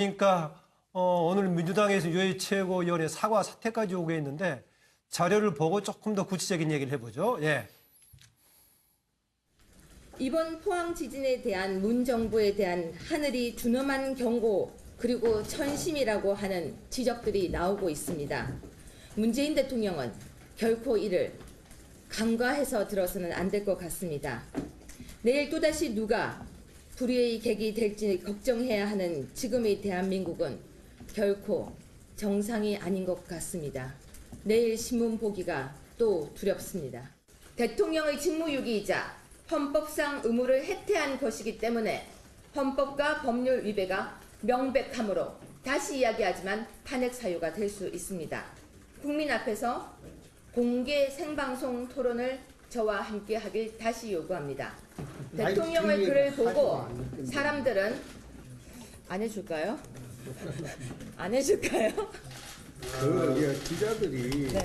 그러니까 오늘 민주당에서 유해 최고위원회 사과 사퇴까지 요구했는데 자료를 보고 조금 더 구체적인 얘기를 해보죠. 예. 이번 포항 지진에 대한 문 정부에 대한 하늘이 준엄한 경고 그리고 천심이라고 하는 지적들이 나오고 있습니다. 문재인 대통령은 결코 이를 간과해서 들어서는 안 될 것 같습니다. 내일 또다시 누가 불의의 객이 될지 걱정해야 하는 지금의 대한민국은 결코 정상이 아닌 것 같습니다. 내일 신문 보기가 또 두렵습니다. 대통령의 직무유기이자 헌법상 의무를 해태한 것이기 때문에 헌법과 법률 위배가 명백하므로 다시 이야기하지만 탄핵 사유가 될 수 있습니다. 국민 앞에서 공개 생방송 토론을 저와 함께 하길 다시 요구합니다. 대통령의 글을 보고 사람들은 안 해줄까요? 안 해줄까요? 기자들이 네.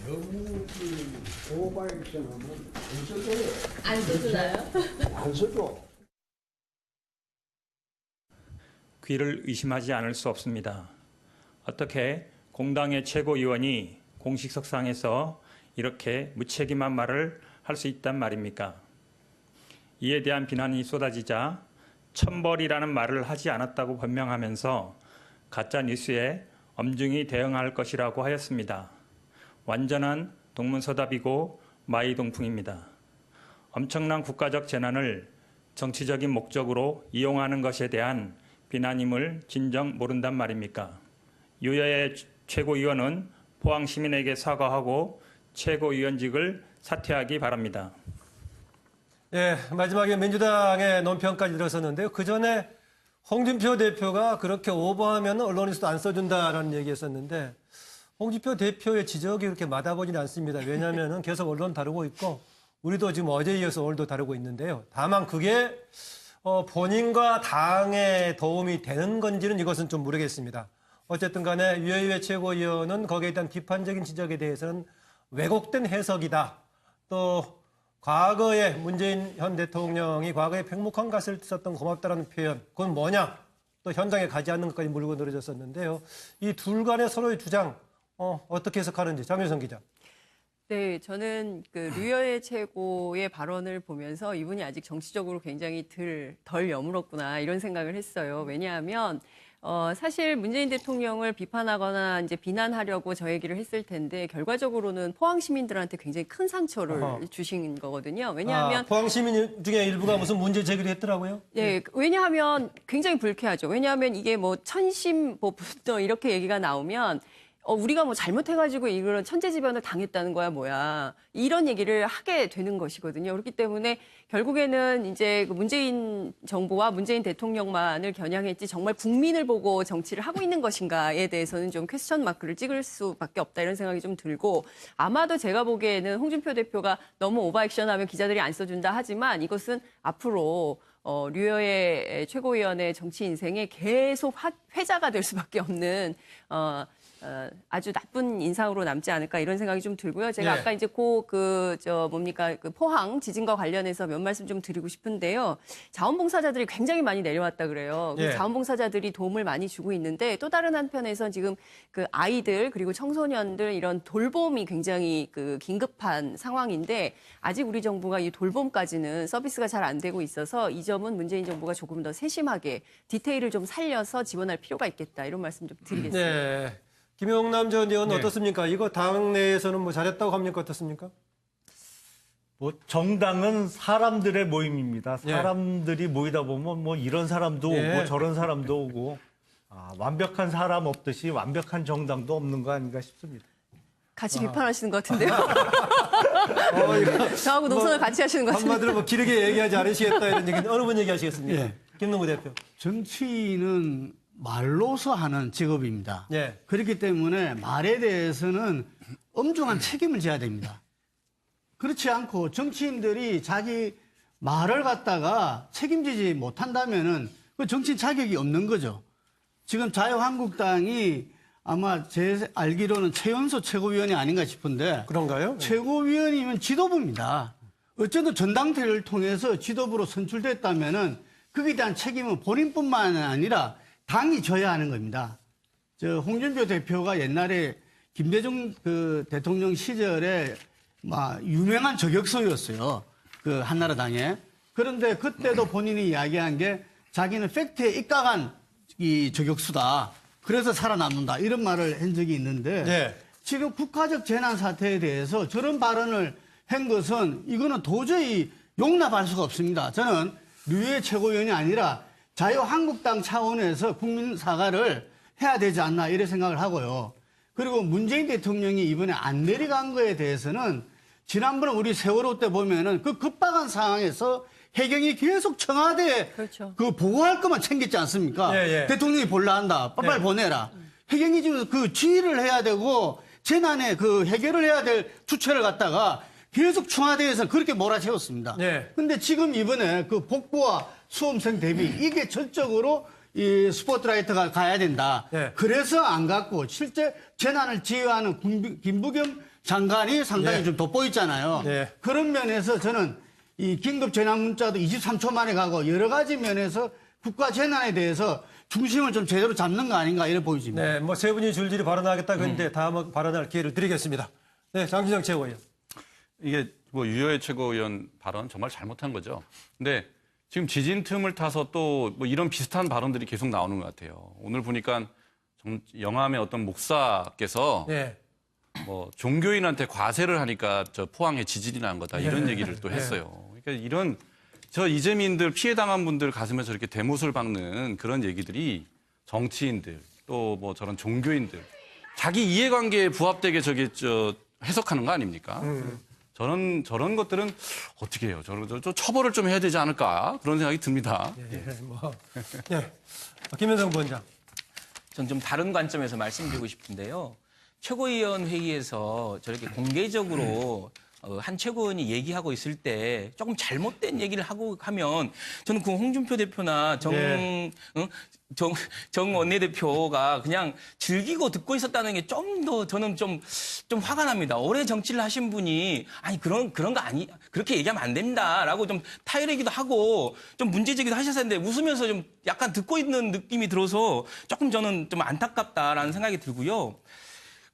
너무 오버액션하면 안 써주나요? 안 써줘. 귀를 의심하지 않을 수 없습니다. 어떻게 공당의 최고위원이 공식석상에서 이렇게 무책임한 말을 할 수 있단 말입니까? 이에 대한 비난이 쏟아지자 천벌이라는 말을 하지 않았다고 변명하면서 가짜 뉴스에 엄중히 대응할 것이라고 하였습니다. 완전한 동문서답이고 마이동풍입니다. 엄청난 국가적 재난을 정치적인 목적으로 이용하는 것에 대한 비난임을 진정 모른단 말입니까? 유여의 최고위원은 포항 시민에게 사과하고 최고위원직을 사퇴하기 바랍니다. 예, 마지막에 민주당의 논평까지 들었었는데요. 그 전에 홍준표 대표가 그렇게 오버하면 언론에서도 안 써준다라는 얘기였었는데 홍준표 대표의 지적이 그렇게 맞아보지는 않습니다. 왜냐하면 계속 언론 다루고 있고 우리도 지금 어제 이어서 오늘도 다루고 있는데요. 다만 그게 본인과 당에 도움이 되는 건지는 이것은 좀 모르겠습니다. 어쨌든 간에 유해의 최고위원은 거기에 대한 비판적인 지적에 대해서는 왜곡된 해석이다. 또 과거에 문재인 현 대통령이 과거에 팽목한 갓을 썼던 고맙다라는 표현, 그건 뭐냐? 또 현장에 가지 않는 것까지 물고 늘어졌었는데요. 이 둘 간의 서로의 주장, 어떻게 해석하는지 장윤성 기자. 네, 저는 그 류여의 최고의 발언을 보면서 이분이 아직 정치적으로 굉장히 덜 여물었구나 이런 생각을 했어요. 왜냐하면 사실 문재인 대통령을 비판하거나 이제 비난하려고 저 얘기를 했을 텐데 결과적으로는 포항 시민들한테 굉장히 큰 상처를 주신 거거든요. 왜냐하면 포항 시민 중에 일부가 무슨 문제 제기를 했더라고요. 네, 왜냐하면 굉장히 불쾌하죠. 왜냐하면 이게 뭐 천심부터 이렇게 얘기가 나오면 우리가 뭐 잘못해가지고 이런 천재지변을 당했다는 거야 뭐야 이런 얘기를 하게 되는 것이거든요. 그렇기 때문에 결국에는 이제 문재인 정부와 문재인 대통령만을 겨냥했지 정말 국민을 보고 정치를 하고 있는 것인가에 대해서는 좀 퀘스천 마크를 찍을 수밖에 없다 이런 생각이 좀 들고 아마도 제가 보기에는 홍준표 대표가 너무 오버액션하면 기자들이 안 써준다 하지만 이것은 앞으로 류여의 최고위원의 정치 인생에 계속 회자가 될 수밖에 없는 아주 나쁜 인상으로 남지 않을까 이런 생각이 좀 들고요. 제가 네. 아까 이제 그 포항 지진과 관련해서 몇 말씀 좀 드리고 싶은데요. 자원봉사자들이 굉장히 많이 내려왔다 그래요. 그 네. 자원봉사자들이 도움을 많이 주고 있는데 또 다른 한편에서 지금 그 아이들 그리고 청소년들 이런 돌봄이 굉장히 그 긴급한 상황인데 아직 우리 정부가 이 돌봄까지는 서비스가 잘 안 되고 있어서 이 점은 문재인 정부가 조금 더 세심하게 디테일을 좀 살려서 지원할 필요가 있겠다 이런 말씀 좀 드리겠습니다. 네. 김용남 전 의원 네. 어떻습니까? 이거 당내에서는 뭐 잘했다고 합니까? 어떻습니까? 뭐 정당은 사람들의 모임입니다. 예. 사람들이 모이다 보면 뭐 이런 사람도 예. 오고 저런 사람도 오고 완벽한 사람 없듯이 완벽한 정당도 없는 거 아닌가 싶습니다. 같이 비판하시는 것 같은데요. 이거 저하고 노선을 같이 하시는 것 같은데. 한마디로 뭐 길게 얘기하지 않으시겠다 이런 얘기는 어느 분 얘기하시겠습니까? 예. 김동구 대표. 정치인은 말로서 하는 직업입니다. 예. 그렇기 때문에 말에 대해서는 엄중한 책임을 져야 됩니다. 그렇지 않고 정치인들이 자기 말을 갖다가 책임지지 못한다면은 그 정치인 자격이 없는 거죠. 지금 자유한국당이 아마 제 알기로는 최연소 최고위원이 아닌가 싶은데 그런가요? 최고위원이면 지도부입니다. 어쨌든 전당대회를 통해서 지도부로 선출됐다면은 거기에 대한 책임은 본인뿐만 아니라 당이 져야 하는 겁니다. 저 홍준표 대표가 옛날에 김대중 그 대통령 시절에 막 유명한 저격수였어요. 그 한나라당에. 그런데 그때도 본인이 이야기한 게 자기는 팩트에 입각한 이 저격수다. 그래서 살아남는다. 이런 말을 한 적이 있는데 네. 지금 국가적 재난 사태에 대해서 저런 발언을 한 것은 이거는 도저히 용납할 수가 없습니다. 저는 류해 최고위원이 아니라 자유한국당 차원에서 국민 사과를 해야 되지 않나 이런 생각을 하고요. 그리고 문재인 대통령이 이번에 안 내려간 거에 대해서는 지난번에 우리 세월호 때 보면은 그 급박한 상황에서 해경이 계속 청와대에 그렇죠. 그 보고할 것만 챙겼지 않습니까? 예, 예. 대통령이 볼라 한다. 빨리 예. 보내라. 해경이 지금 그 지휘를 해야 되고 재난에 그 해결을 해야 될 주체를 갖다가 계속 청와대에서 그렇게 몰아세웠습니다. 예. 근데 지금 이번에 그 복부와 수험생 대비 이게 전적으로 이 스포트라이트가 가야 된다. 예. 그래서 안 갔고 실제 재난을 지휘하는 김부겸 장관이 상당히 예. 좀 돋보였잖아요. 예. 그런 면에서 저는 이 긴급 재난 문자도 23초 만에 가고 여러 가지 면에서 국가 재난에 대해서 중심을 좀 제대로 잡는 거 아닌가 이렇게 보여집니다. 네, 뭐 세 분이 줄줄이 발언하겠다 그런데 다음 발언할 기회를 드리겠습니다. 네, 장진영 최고위원. 이게 뭐 유효의 최고위원 발언 정말 잘못한 거죠. 근데 지금 지진 틈을 타서 또 뭐 이런 비슷한 발언들이 계속 나오는 것 같아요. 오늘 보니까 영암의 어떤 목사께서 네. 뭐 종교인한테 과세를 하니까 저 포항에 지진이 난 거다 이런 얘기를 또 했어요. 그러니까 이런 저 이재민들 피해 당한 분들 가슴에 저렇게 대못을 박는 그런 얘기들이 정치인들 또 뭐 저런 종교인들 자기 이해관계에 부합되게 저게 저 해석하는 거 아닙니까? 저런 것들은 어떻게 해요? 저 처벌을 좀 해야 되지 않을까 그런 생각이 듭니다. 네. 김현성 부원장. 전 좀 다른 관점에서 말씀드리고 싶은데요. 최고위원 회의에서 저렇게 공개적으로 한 최고위원이 얘기하고 있을 때 조금 잘못된 얘기를 하고 하면 저는 그 홍준표 대표나 정 원내대표가 그냥 즐기고 듣고 있었다는 게 좀 더 저는 좀 화가 납니다. 오래 정치를 하신 분이 아니 그런 거 아니 그렇게 얘기하면 안 된다라고 좀 타이르기도 하고 좀 문제제기도 하셨었는데 웃으면서 좀 약간 듣고 있는 느낌이 들어서 조금 저는 좀 안타깝다라는 생각이 들고요.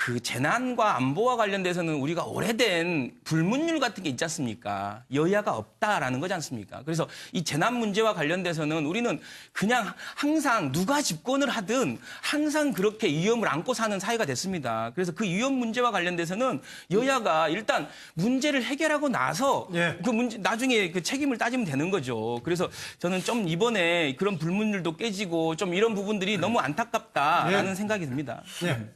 그 재난과 안보와 관련돼서는 우리가 오래된 불문율 같은 게 있지 않습니까? 여야가 없다라는 거지 않습니까? 그래서 이 재난 문제와 관련돼서는 우리는 그냥 항상 누가 집권을 하든 항상 그렇게 위험을 안고 사는 사회가 됐습니다. 그래서 그 위험 문제와 관련돼서는 여야가 일단 문제를 해결하고 나서 예. 그 문제 나중에 그 책임을 따지면 되는 거죠. 그래서 저는 좀 이번에 그런 불문율도 깨지고 좀 이런 부분들이 너무 안타깝다라는 생각이 듭니다. 네.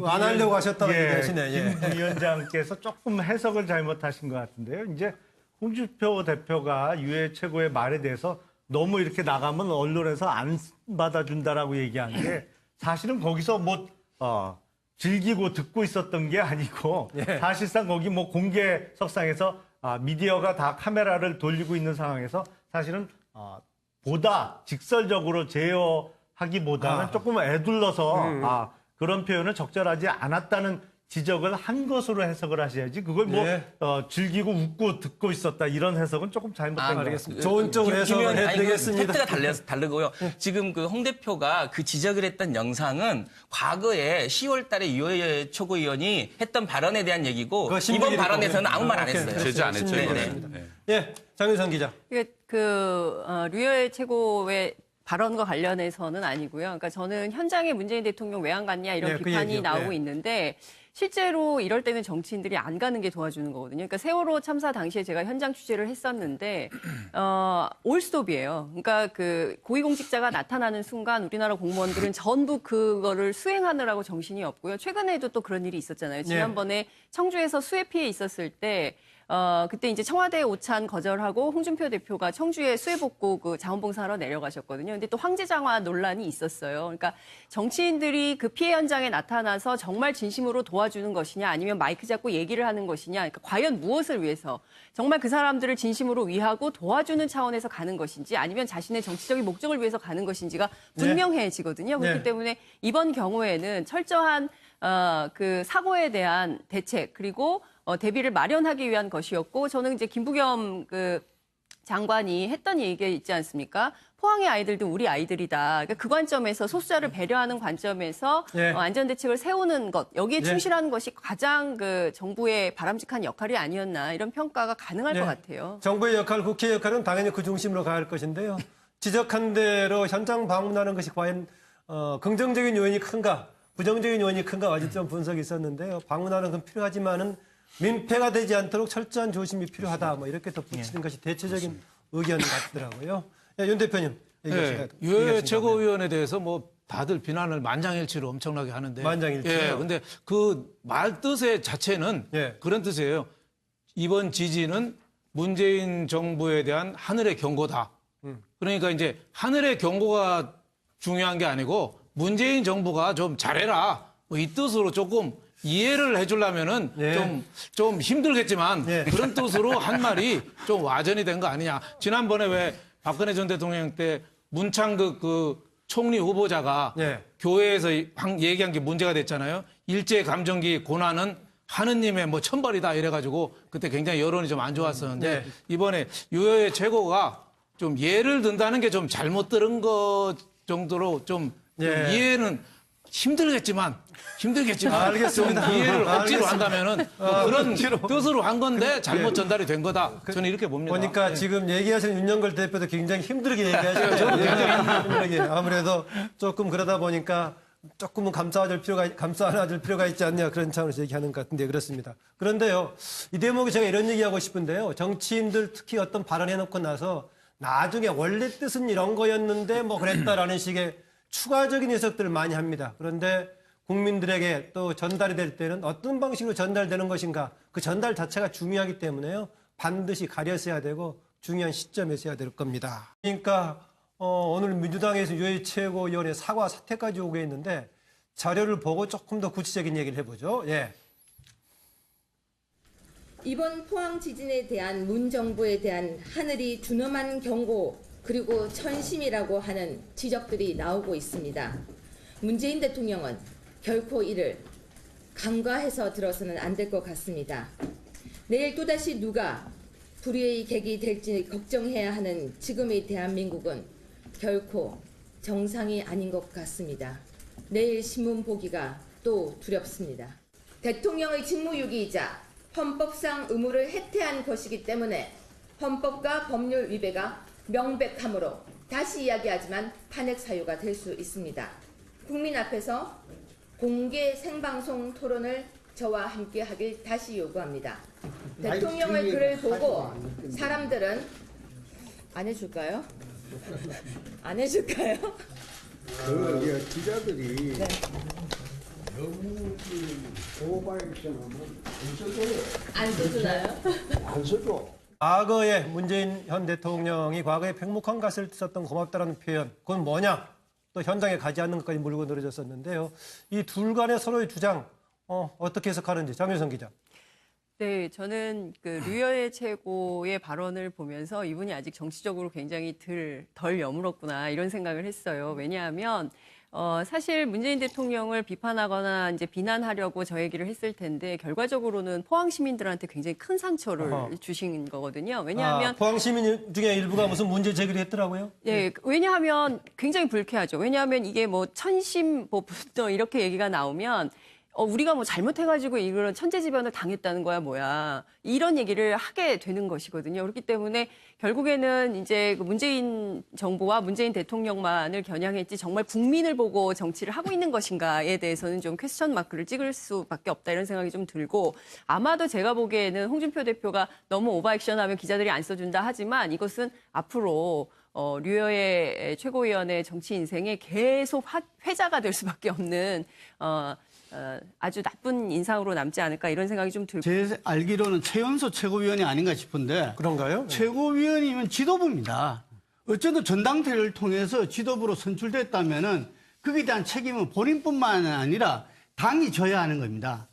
안 하려고 하셨다는 예, 대신에, 예. 김 위원장께서 조금 해석을 잘못하신 것 같은데요. 이제 홍준표 대표가 유해 최고의 말에 대해서 너무 이렇게 나가면 언론에서 안 받아준다라고 얘기한 게 사실은 거기서 뭐 즐기고 듣고 있었던 게 아니고 예. 사실상 거기 뭐 공개석상에서 미디어가 다 카메라를 돌리고 있는 상황에서 사실은 보다 직설적으로 제어하기보다는 조금 애둘러서 그런 표현을 적절하지 않았다는 지적을 한 것으로 해석을 하셔야지 그걸 뭐 예. 즐기고 웃고 듣고 있었다 이런 해석은 조금 잘못된 것 같습니다. 좋은 쪽으로 해석을 해드리겠습니다. 팩트가 다르고요. 지금 그 홍 대표가 그 지적을 했던 영상은 과거에 10월 달에 유해 최고위원이 했던 발언에 대한 얘기고 그거 이번 신문기록이요? 발언에서는 아무 말 안 오케이. 했어요. 제재 안 했죠, 네네. 이거는. 예, 장윤선 기자. 이게 류해 최고의 발언과 관련해서는 아니고요. 그러니까 저는 현장에 문재인 대통령 왜 안 갔냐 이런 네, 그 비판이 얘기요. 나오고 네. 있는데 실제로 이럴 때는 정치인들이 안 가는 게 도와주는 거거든요. 그러니까 세월호 참사 당시에 제가 현장 취재를 했었는데 올스톱이에요. 그러니까 그 고위공직자가 나타나는 순간 우리나라 공무원들은 전부 그거를 수행하느라고 정신이 없고요. 최근에도 또 그런 일이 있었잖아요. 지난번에 청주에서 수해 피해 있었을 때 그때 이제 청와대 오찬 거절하고 홍준표 대표가 청주에 수해복구 그 자원봉사하러 내려가셨거든요. 근데 또 황제장화 논란이 있었어요. 그러니까 정치인들이 그 피해 현장에 나타나서 정말 진심으로 도와주는 것이냐 아니면 마이크 잡고 얘기를 하는 것이냐. 그러니까 과연 무엇을 위해서 정말 그 사람들을 진심으로 위하고 도와주는 차원에서 가는 것인지 아니면 자신의 정치적인 목적을 위해서 가는 것인지가 분명해지거든요. 그렇기 네. 때문에 이번 경우에는 철저한 그 사고에 대한 대책 그리고 대비를 마련하기 위한 것이었고 저는 이제 김부겸 그 장관이 했던 얘기가 있지 않습니까? 포항의 아이들도 우리 아이들이다. 그러니까 그 관점에서 소수자를 배려하는 관점에서 예. 안전대책을 세우는 것, 여기에 예. 충실하는 것이 가장 그 정부의 바람직한 역할이 아니었나 이런 평가가 가능할 것 같아요. 정부의 역할, 국회의 역할은 당연히 그 중심으로 가야 할 것인데요. 지적한 대로 현장 방문하는 것이 과연 긍정적인 요인이 큰가, 부정적인 요인이 큰가 아직 좀 분석이 있었는데요. 방문하는 건 필요하지만은 민폐가 되지 않도록 철저한 조심이 필요하다. 뭐 이렇게 덧붙이는 것이 대체적인 의견 같더라고요. 윤 대표님 얘기하실까요? 유해 최고위원에 대해서 뭐 다들 비난을 만장일치로 엄청나게 하는데. 만장일치요? 예, 근데 그 말 뜻의 자체는 예. 그런 뜻이에요. 이번 지진은 문재인 정부에 대한 하늘의 경고다. 그러니까 이제 하늘의 경고가 중요한 게 아니고 문재인 정부가 좀 잘해라. 뭐 이 뜻으로 조금 이해를 해주려면은 예. 좀 힘들겠지만 예. 그런 뜻으로 한 말이 좀 와전이 된 거 아니냐. 지난번에 왜 박근혜 전 대통령 때 문창극 그 총리 후보자가 예. 교회에서 얘기한 게 문제가 됐잖아요. 일제 감정기 고난은 하느님의 뭐 천벌이다 이래가지고 그때 굉장히 여론이 좀 안 좋았었는데 예. 이번에 유효의 최고가 좀 예를 든다는 게 좀 잘못 들은 것 정도로 좀 예. 이해는 힘들겠지만 알겠습니다. 좀 이해를 억지로 알겠습니다. 한다면은 그런 뜻으로 한 건데 잘못 전달이 된 거다. 저는 이렇게 봅니다. 보니까 지금 얘기하시는 윤영걸 대표도 굉장히 힘들게 얘기하시죠. 저도 굉장히 힘들게. 아무래도 조금 그러다 보니까 조금은 감싸 안아줄 필요가 있지 않냐 그런 차원에서 얘기하는 것 같은데 그렇습니다. 그런데요, 이 대목에 제가 이런 얘기하고 싶은데요. 정치인들 특히 어떤 발언해놓고 나서 나중에 원래 뜻은 이런 거였는데 뭐 그랬다라는 식의 추가적인 해석들을 많이 합니다. 그런데 국민들에게 또 전달이 될 때는 어떤 방식으로 전달되는 것인가 그 전달 자체가 중요하기 때문에요. 반드시 가려서 해야 되고 중요한 시점에서 해야 될 겁니다. 그러니까 오늘 민주당에서 유해 최고위원회 사과 사퇴까지 요구했는데 자료를 보고 조금 더 구체적인 얘기를 해보죠. 예. 이번 포항 지진에 대한 문 정부에 대한 하늘이 준엄한 경고 그리고 천심이라고 하는 지적들이 나오고 있습니다. 문재인 대통령은 결코 이를 간과해서 들어서는 안 될 것 같습니다. 내일 또다시 누가 불의의 객이 될지 걱정해야 하는 지금의 대한민국은 결코 정상이 아닌 것 같습니다. 내일 신문 보기가 또 두렵습니다. 대통령의 직무유기이자 헌법상 의무를 해태한 것이기 때문에 헌법과 법률 위배가 명백하므로 다시 이야기하지만 탄핵 사유가 될 수 있습니다. 국민 앞에서 공개 생방송 토론을 저와 함께 하길 다시 요구합니다. 대통령의 글을 보고 사람들은 안 해줄까요? 안 해줄까요? 기자들이 네. 너무 오버액션하면 안 써주나요? 안 써줘. 과거에 문재인 현 대통령이 과거에 팽목한 것을 썼던 고맙다라는 표현, 그건 뭐냐? 또 현장에 가지 않는 것까지 물고 늘어졌었는데요. 이 둘 간의 서로의 주장 어떻게 해석하는지 장윤성 기자. 네, 저는 그 류여의 최고의 발언을 보면서 이분이 아직 정치적으로 굉장히 덜 여물었구나 이런 생각을 했어요. 왜냐하면 사실 문재인 대통령을 비판하거나 이제 비난하려고 저 얘기를 했을 텐데 결과적으로는 포항 시민들한테 굉장히 큰 상처를 주신 거거든요. 왜냐하면 포항 시민 중에 일부가 무슨 문제 제기를 했더라고요. 네, 왜냐하면 굉장히 불쾌하죠. 왜냐하면 이게 뭐 천심 부터 이렇게 얘기가 나오면 우리가 뭐 잘못해가지고 이런 천재지변을 당했다는 거야 뭐야 이런 얘기를 하게 되는 것이거든요. 그렇기 때문에 결국에는 이제 그 문재인 정부와 문재인 대통령만을 겨냥했지 정말 국민을 보고 정치를 하고 있는 것인가에 대해서는 좀 퀘스천 마크를 찍을 수밖에 없다 이런 생각이 좀 들고 아마도 제가 보기에는 홍준표 대표가 너무 오버액션하면 기자들이 안 써준다 하지만 이것은 앞으로 류여의 최고위원의 정치 인생에 계속 회자가 될 수밖에 없는 아주 나쁜 인상으로 남지 않을까 이런 생각이 좀 들고. 제 알기로는 최연소 최고위원이 아닌가 싶은데 그런가요? 최고위원이면 지도부입니다. 어쨌든 전당대회를 통해서 지도부로 선출됐다면은 거기에 대한 책임은 본인뿐만 아니라 당이 져야 하는 겁니다.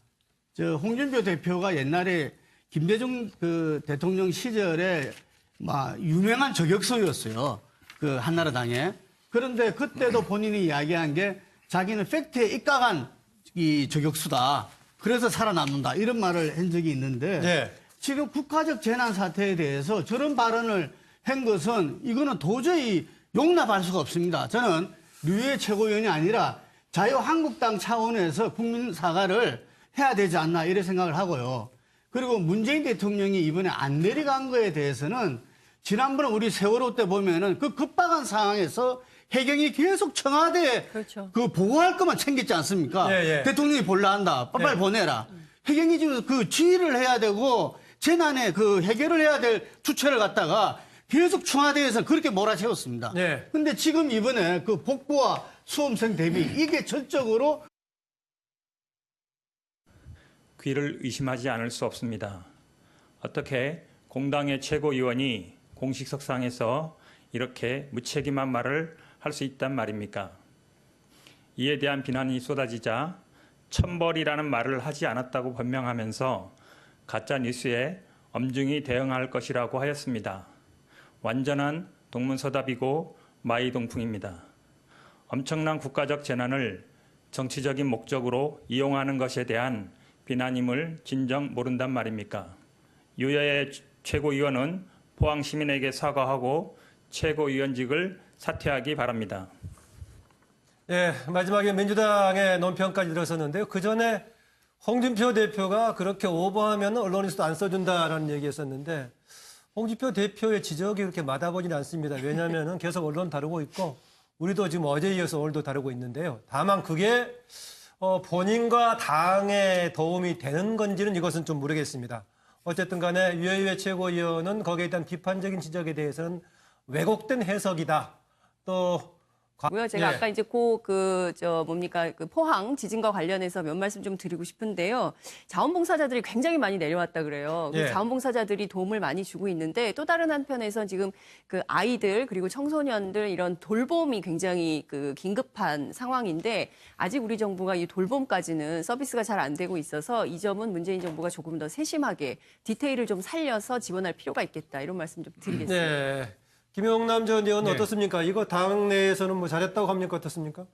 홍준표 대표가 옛날에 김대중 그 대통령 시절에 막 유명한 저격수였어요. 그 한나라당에. 그런데 그때도 본인이 이야기한 게 자기는 팩트에 입각한 이 저격수다. 그래서 살아남는다. 이런 말을 한 적이 있는데 네. 지금 국가적 재난 사태에 대해서 저런 발언을 한 것은 이거는 도저히 용납할 수가 없습니다. 저는 류의 최고위원이 아니라 자유한국당 차원에서 국민 사과를 해야 되지 않나 이런 생각을 하고요. 그리고 문재인 대통령이 이번에 안 내려간 거에 대해서는 지난번에 우리 세월호 때 보면은 그 급박한 상황에서 해경이 계속 청와대에 그렇죠. 그 보고할 것만 챙겼지 않습니까? 예, 예. 대통령이 볼라 한다. 빨리 예. 보내라. 해경이 지금 그 지휘를 해야 되고 재난에 그 해결을 해야 될 주체를 갖다가 계속 청와대에서 그렇게 몰아세웠습니다. 예. 근데 지금 이번에 그 복부와 수험생 대비 이게 전적으로 귀를 의심하지 않을 수 없습니다. 어떻게 공당의 최고위원이 공식석상에서 이렇게 무책임한 말을 할 수 있단 말입니까? 이에 대한 비난이 쏟아지자 천벌이라는 말을 하지 않았다고 변명하면서 가짜 뉴스에 엄중히 대응할 것이라고 하였습니다. 완전한 동문서답이고 마이동풍입니다. 엄청난 국가적 재난을 정치적인 목적으로 이용하는 것에 대한 비난임을 진정 모른단 말입니까? 유여의 최고위원은 포항 시민에게 사과하고 최고위원직을 사퇴하기 바랍니다. 예, 마지막에 민주당의 논평까지 들었었는데요. 그 전에 홍준표 대표가 그렇게 오버하면 언론에서도 안 써준다라는 얘기했었는데 홍준표 대표의 지적이 그렇게 맞아보지는 않습니다. 왜냐하면 계속 언론 다루고 있고 우리도 지금 어제 이어서 오늘도 다루고 있는데요. 다만 그게 본인과 당에 도움이 되는 건지는 이것은 좀 모르겠습니다. 어쨌든 간에 유해의 최고위원은 거기에 대한 비판적인 지적에 대해서는 왜곡된 해석이다. 또 고요. 제가 예. 아까 이제 그 포항 지진과 관련해서 몇 말씀 좀 드리고 싶은데요. 자원봉사자들이 굉장히 많이 내려왔다 그래요. 그 예. 자원봉사자들이 도움을 많이 주고 있는데 또 다른 한편에서 지금 그 아이들 그리고 청소년들 이런 돌봄이 굉장히 그 긴급한 상황인데 아직 우리 정부가 이 돌봄까지는 서비스가 잘 안 되고 있어서 이 점은 문재인 정부가 조금 더 세심하게 디테일을 좀 살려서 지원할 필요가 있겠다. 이런 말씀 좀 드리겠습니다. 네. 김용남 전 의원 네. 어떻습니까? 이거 당내에서는 뭐 잘했다고 합니까? 어떻습니까?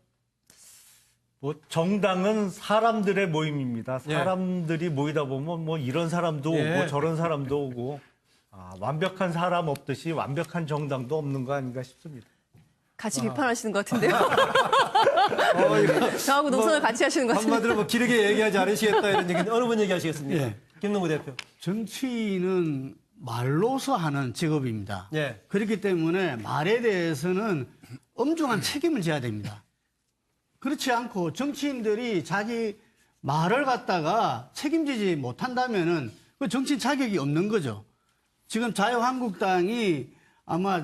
뭐 정당은 사람들의 모임입니다. 예. 사람들이 모이다 보면 뭐 이런 사람도 예. 오고 저런 사람도 오고 완벽한 사람 없듯이 완벽한 정당도 없는 거 아닌가 싶습니다. 같이 비판하시는 것 같은데요. 이거 저하고 노선을 같이 하시는 것 같은데. 한마디로 뭐 길게 얘기하지 않으시겠다 이런 얘기는 어느 분 얘기하시겠습니까? 예. 김동구 대표. 정치인은 말로서 하는 직업입니다. 예. 그렇기 때문에 말에 대해서는 엄중한 책임을 져야 됩니다. 그렇지 않고 정치인들이 자기 말을 갖다가 책임지지 못한다면은 그 정치인 자격이 없는 거죠. 지금 자유한국당이 아마